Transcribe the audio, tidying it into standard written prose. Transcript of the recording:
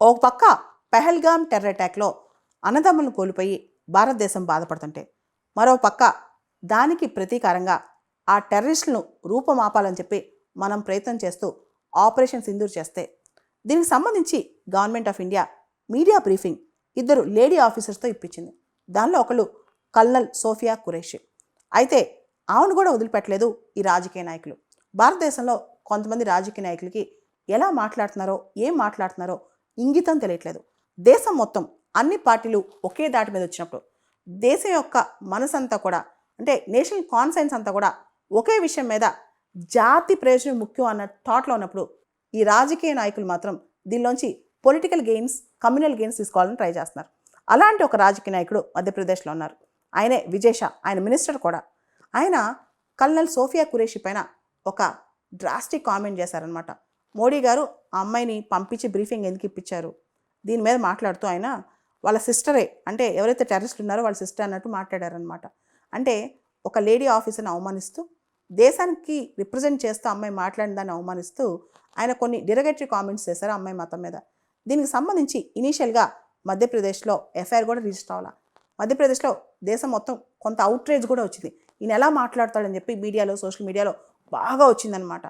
ఒక పక్క పెహల్గాం టెర్రర్ అటాక్లో అన్నదమ్ములను కోల్పోయి భారతదేశం బాధపడుతుంటే, మరో పక్క దానికి ప్రతీకారంగా ఆ టెర్రరిస్టులను రూపమాపాలని చెప్పి మనం ప్రయత్నం చేస్తూ ఆపరేషన్ సింధూర్ చేస్తే, దీనికి సంబంధించి government of India media briefing ఇద్దరు లేడీ ఆఫీసర్స్తో ఇప్పించింది. దానిలో ఒకళ్ళు కల్నల్ సోఫియా ఖురేషి. అయితే ఆమెను కూడా వదిలిపెట్టలేదు ఈ రాజకీయ నాయకులు. భారతదేశంలో కొంతమంది రాజకీయ నాయకులకి ఎలా మాట్లాడుతున్నారో, ఏం మాట్లాడుతున్నారో ఇంగితం తెలియట్లేదు. దేశం మొత్తం అన్ని పార్టీలు ఒకే దాటి మీద వచ్చినప్పుడు, దేశం యొక్క మనసంతా కూడా, అంటే నేషనల్ కాన్సెన్స్ అంతా కూడా ఒకే విషయం మీద జాతి ప్రయోజనం ముఖ్యం అన్న థాట్లో ఉన్నప్పుడు, ఈ రాజకీయ నాయకులు మాత్రం దీనిలోంచి పొలిటికల్ గెయిన్స్, కమ్యూనల్ గెయిన్స్ తీసుకోవాలని ట్రై చేస్తున్నారు. అలాంటి ఒక రాజకీయ నాయకుడు మధ్యప్రదేశ్లో ఉన్నారు. ఆయనే విజయ్ షా. ఆయన మినిస్టర్ కూడా. ఆయన కల్నల్ సోఫియా ఖురేషి పైన ఒక డ్రాస్టిక్ కామెంట్ చేశారనమాట. మోడీ గారు ఆ అమ్మాయిని పంపించి బ్రీఫింగ్ ఎందుకు ఇప్పించారు, దీని మీద మాట్లాడుతూ ఆయన వాళ్ళ సిస్టరే, అంటే ఎవరైతే టెర్రరిస్టులు ఉన్నారో వాళ్ళ సిస్టర్ అన్నట్టు మాట్లాడారనమాట. అంటే ఒక లేడీ ఆఫీసర్ని అవమానిస్తూ, దేశానికి రిప్రజెంట్ చేస్తూ అమ్మాయి మాట్లాడిన దాన్ని అవమానిస్తూ ఆయన కొన్ని డిరగేటరీ కామెంట్స్ చేశారు అమ్మాయి మతం మీద. దీనికి సంబంధించి ఇనీషియల్గా మధ్యప్రదేశ్లో ఎఫ్ఐఆర్ కూడా రిజిస్టర్ అవ్వాలి. మధ్యప్రదేశ్లో దేశం మొత్తం కొంత అవుట్రేజ్ కూడా వచ్చింది. ఈయన ఎలా మాట్లాడతాడని చెప్పి మీడియాలో, సోషల్ మీడియాలో బాగా వచ్చిందనమాట.